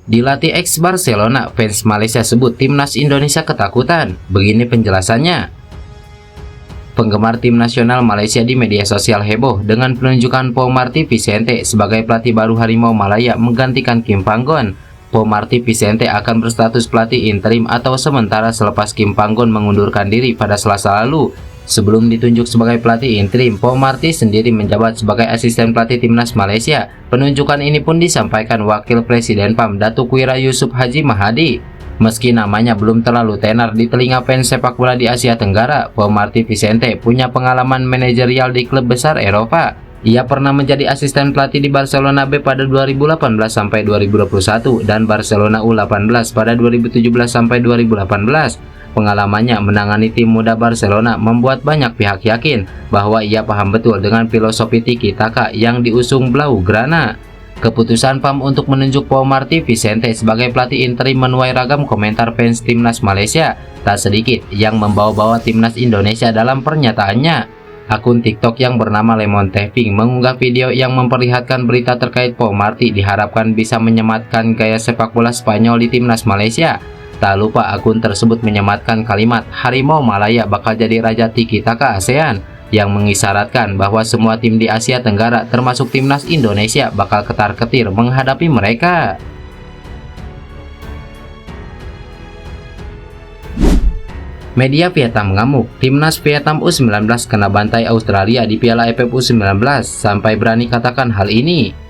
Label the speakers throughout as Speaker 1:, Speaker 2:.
Speaker 1: Dilatih ex Barcelona, fans Malaysia sebut timnas Indonesia ketakutan. Begini penjelasannya. Penggemar tim nasional Malaysia di media sosial heboh dengan penunjukan Paul Marty Vicente sebagai pelatih baru Harimau Malaya menggantikan Kim Panggon. Paul Marty Vicente akan berstatus pelatih interim atau sementara selepas Kim Panggon mengundurkan diri pada Selasa lalu. Sebelum ditunjuk sebagai pelatih interim, Paul Marty sendiri menjabat sebagai asisten pelatih timnas Malaysia. Penunjukan ini pun disampaikan Wakil Presiden PAM Datuk Wira Yusuf Haji Mahadi. Meski namanya belum terlalu tenar di telinga fans sepak bola di Asia Tenggara, Paul Marty Vicente punya pengalaman manajerial di klub besar Eropa. Ia pernah menjadi asisten pelatih di Barcelona B pada 2018 sampai 2021 dan Barcelona U18 pada 2017 sampai 2018. Pengalamannya menangani tim muda Barcelona membuat banyak pihak yakin bahwa ia paham betul dengan filosofi tiki taka yang diusung Blaugrana. Keputusan PAM untuk menunjuk Paul Marty Vicente sebagai pelatih interim menuai ragam komentar fans timnas Malaysia. Tak sedikit yang membawa-bawa timnas Indonesia dalam pernyataannya. Akun TikTok yang bernama Lemon Teving mengunggah video yang memperlihatkan berita terkait Paul Marty diharapkan bisa menyematkan gaya sepak bola Spanyol di timnas Malaysia. Tak lupa akun tersebut menyematkan kalimat Harimau Malaya bakal jadi raja tiki taka ASEAN yang mengisyaratkan bahwa semua tim di Asia Tenggara termasuk timnas Indonesia bakal ketar-ketir menghadapi mereka. Media Vietnam mengamuk, timnas Vietnam U19 kena bantai Australia di Piala AFF U19 sampai berani katakan hal ini.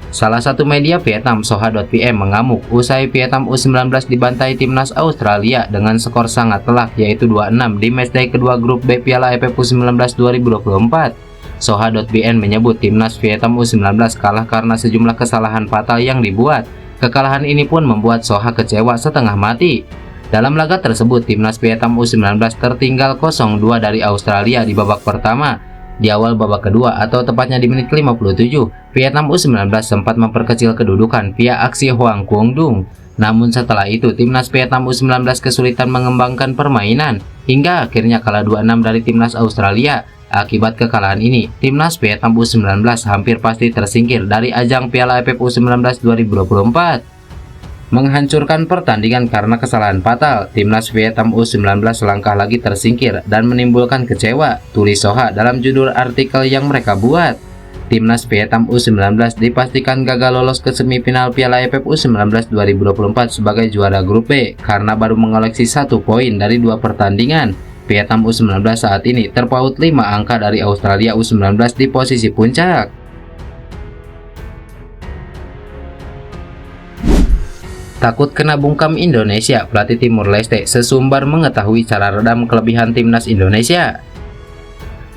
Speaker 1: Salah satu media Vietnam, Soha.vm, mengamuk usai Vietnam U19 dibantai timnas Australia dengan skor sangat telak yaitu 2-6 di matchday kedua grup B Piala AFF U19 2024. Soha.vn menyebut timnas Vietnam U19 kalah karena sejumlah kesalahan fatal yang dibuat. Kekalahan ini pun membuat Soha kecewa setengah mati. Dalam laga tersebut, timnas Vietnam U19 tertinggal 0-2 dari Australia di babak pertama. Di awal babak kedua atau tepatnya di menit 57, Vietnam U19 sempat memperkecil kedudukan via aksi Hoang Quang Dung. Namun setelah itu, timnas Vietnam U19 kesulitan mengembangkan permainan hingga akhirnya kalah 2-6 dari timnas Australia. Akibat kekalahan ini, timnas Vietnam U19 hampir pasti tersingkir dari ajang Piala AFF U19 2024. Menghancurkan pertandingan karena kesalahan fatal, timnas Vietnam U19 selangkah lagi tersingkir dan menimbulkan kecewa, tulis Soha dalam judul artikel yang mereka buat. Timnas Vietnam U19 dipastikan gagal lolos ke semifinal Piala AFF U19 2024 sebagai juara grup B karena baru mengoleksi 1 poin dari 2 pertandingan. Vietnam U19 saat ini terpaut 5 angka dari Australia U19 di posisi puncak. Takut kena bungkam Indonesia, pelatih Timur Leste sesumbar mengetahui cara redam kelebihan timnas Indonesia.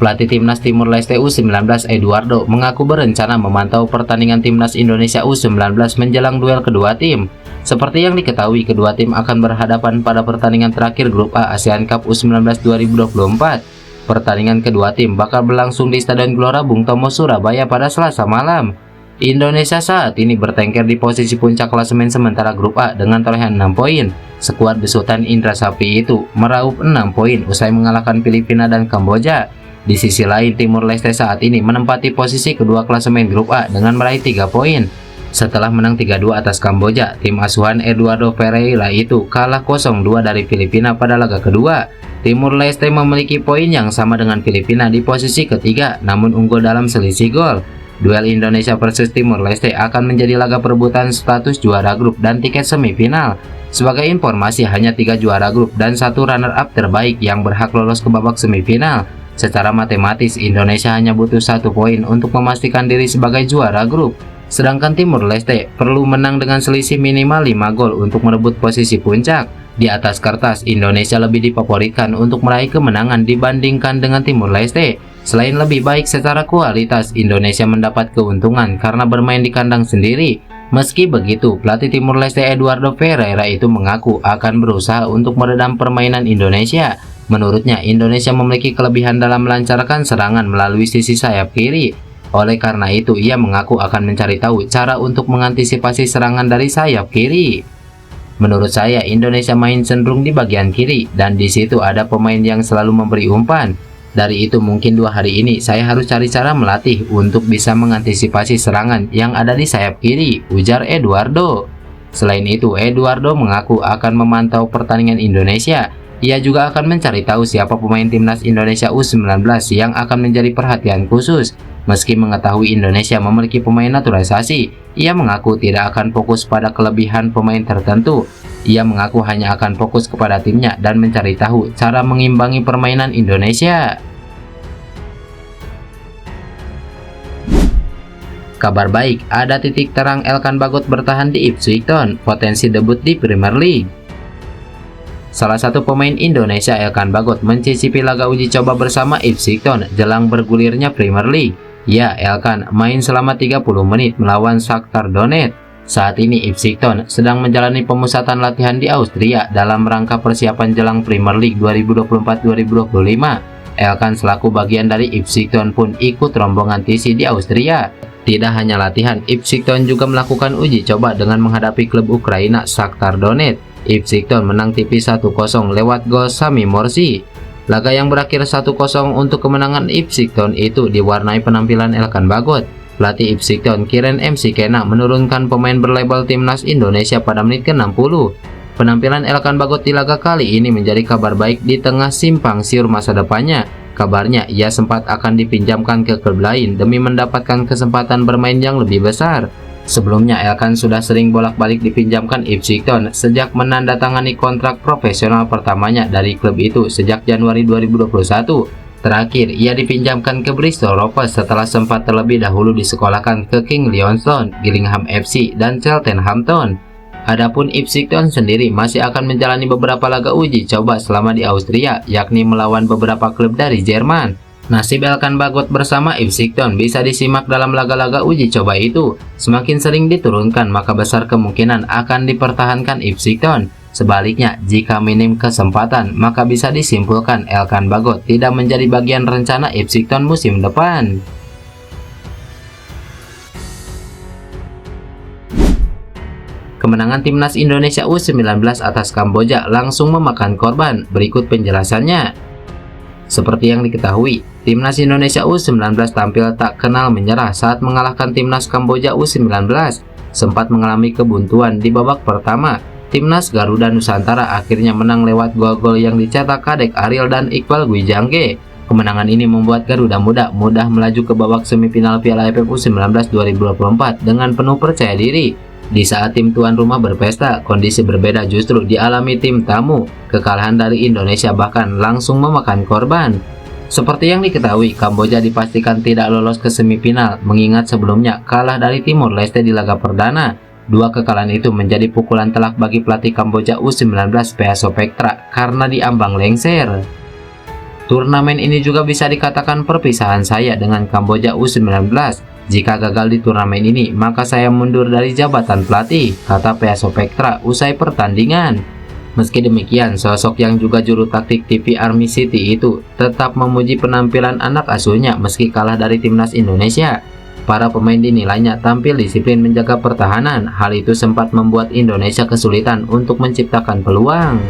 Speaker 1: Pelatih timnas Timur Leste U19 Eduardo mengaku berencana memantau pertandingan timnas Indonesia U19 menjelang duel kedua tim. Seperti yang diketahui, kedua tim akan berhadapan pada pertandingan terakhir grup A ASEAN Cup U19 2024. Pertandingan kedua tim bakal berlangsung di Stadion Gelora Bung Tomo, Surabaya pada Selasa malam. Indonesia saat ini bertengker di posisi puncak klasemen sementara grup A dengan torehan 6 poin. Skuad besutan Indra Sapri itu meraup 6 poin usai mengalahkan Filipina dan Kamboja. Di sisi lain, Timur Leste saat ini menempati posisi kedua klasemen grup A dengan meraih 3 poin. Setelah menang 3-2 atas Kamboja, tim asuhan Eduardo Ferreira itu kalah 0-2 dari Filipina pada laga kedua. Timur Leste memiliki poin yang sama dengan Filipina di posisi ketiga, namun unggul dalam selisih gol. Duel Indonesia versus Timur Leste akan menjadi laga perebutan status juara grup dan tiket semifinal. Sebagai informasi, hanya 3 juara grup dan 1 runner-up terbaik yang berhak lolos ke babak semifinal. Secara matematis, Indonesia hanya butuh 1 poin untuk memastikan diri sebagai juara grup. Sedangkan Timur Leste perlu menang dengan selisih minimal 5 gol untuk merebut posisi puncak. Di atas kertas, Indonesia lebih difavoritkan untuk meraih kemenangan dibandingkan dengan Timur Leste. Selain lebih baik secara kualitas, Indonesia mendapat keuntungan karena bermain di kandang sendiri. Meski begitu, pelatih Timur Leste Eduardo Ferreira itu mengaku akan berusaha untuk meredam permainan Indonesia. Menurutnya, Indonesia memiliki kelebihan dalam melancarkan serangan melalui sisi sayap kiri. Oleh karena itu, ia mengaku akan mencari tahu cara untuk mengantisipasi serangan dari sayap kiri. Menurut saya, Indonesia main cenderung di bagian kiri dan di situ ada pemain yang selalu memberi umpan. Dari itu mungkin 2 hari ini saya harus cari cara melatih untuk bisa mengantisipasi serangan yang ada di sayap kiri, ujar Eduardo. Selain itu, Eduardo mengaku akan memantau pertandingan Indonesia. Ia juga akan mencari tahu siapa pemain timnas Indonesia U19 yang akan menjadi perhatian khusus. Meski mengetahui Indonesia memiliki pemain naturalisasi, ia mengaku tidak akan fokus pada kelebihan pemain tertentu. Ia mengaku hanya akan fokus kepada timnya dan mencari tahu cara mengimbangi permainan Indonesia. Kabar baik, ada titik terang Elkan Bagot bertahan di Ipswich Town, potensi debut di Premier League. Salah satu pemain Indonesia, Elkan Bagot, mencicipi laga uji coba bersama Ipswich Town jelang bergulirnya Premier League. Ya, Elkan main selama 30 menit melawan Shakhtar Donetsk. Saat ini Ipswich Town sedang menjalani pemusatan latihan di Austria dalam rangka persiapan jelang Premier League 2024-2025. Elkan selaku bagian dari Ipswich Town pun ikut rombongan TC di Austria. Tidak hanya latihan, Ipswich Town juga melakukan uji coba dengan menghadapi klub Ukraina Shakhtar Donetsk. Ipswich Town menang tipis 1-0 lewat gol Sami Morsi. Laga yang berakhir 1-0 untuk kemenangan Ipswich Town itu diwarnai penampilan Elkan Bagot. Pelatih Ipswich Town Kieran McKenna menurunkan pemain berlabel timnas Indonesia pada menit ke-60. Penampilan Elkan Bagot di laga kali ini menjadi kabar baik di tengah simpang siur masa depannya. Kabarnya ia sempat akan dipinjamkan ke klub lain demi mendapatkan kesempatan bermain yang lebih besar. Sebelumnya Elkan sudah sering bolak-balik dipinjamkan Ipswich Town sejak menandatangani kontrak profesional pertamanya dari klub itu sejak Januari 2021. Terakhir, ia dipinjamkan ke Bristol Rovers setelah sempat terlebih dahulu disekolahkan ke King Leonstown, Gillingham FC, dan Cheltenham. Adapun Ipswich Town sendiri masih akan menjalani beberapa laga uji coba selama di Austria, yakni melawan beberapa klub dari Jerman. Nasib Elkan Bagot bersama Ipswich Town bisa disimak dalam laga-laga uji coba itu. Semakin sering diturunkan, maka besar kemungkinan akan dipertahankan Ipswich Town. Sebaliknya, jika minim kesempatan, maka bisa disimpulkan Elkan Bagot tidak menjadi bagian rencana Ipswich Town musim depan. Kemenangan timnas Indonesia U19 atas Kamboja langsung memakan korban. Berikut penjelasannya. Seperti yang diketahui, timnas Indonesia U19 tampil tak kenal menyerah saat mengalahkan timnas Kamboja U19. Sempat mengalami kebuntuan di babak pertama. Timnas Garuda Nusantara akhirnya menang lewat gol-gol yang dicetak Kadek Ariel dan Iqbal Gwijangge. Kemenangan ini membuat Garuda Muda mudah melaju ke babak semifinal Piala AFF U19 2024 dengan penuh percaya diri. Di saat tim tuan rumah berpesta, kondisi berbeda justru dialami tim tamu. Kekalahan dari Indonesia bahkan langsung memakan korban. Seperti yang diketahui, Kamboja dipastikan tidak lolos ke semifinal, mengingat sebelumnya kalah dari Timor Leste di laga perdana. Dua kekalahan itu menjadi pukulan telak bagi pelatih Kamboja U19 Peaso Pektra karena diambang lengser. Turnamen ini juga bisa dikatakan perpisahan saya dengan Kamboja U19. Jika gagal di turnamen ini, maka saya mundur dari jabatan pelatih, kata Peaso Pektra usai pertandingan. Meski demikian, sosok yang juga juru taktik TV Army City itu tetap memuji penampilan anak asuhnya meski kalah dari timnas Indonesia. Para pemain dinilainya tampil disiplin menjaga pertahanan. Hal itu sempat membuat Indonesia kesulitan untuk menciptakan peluang.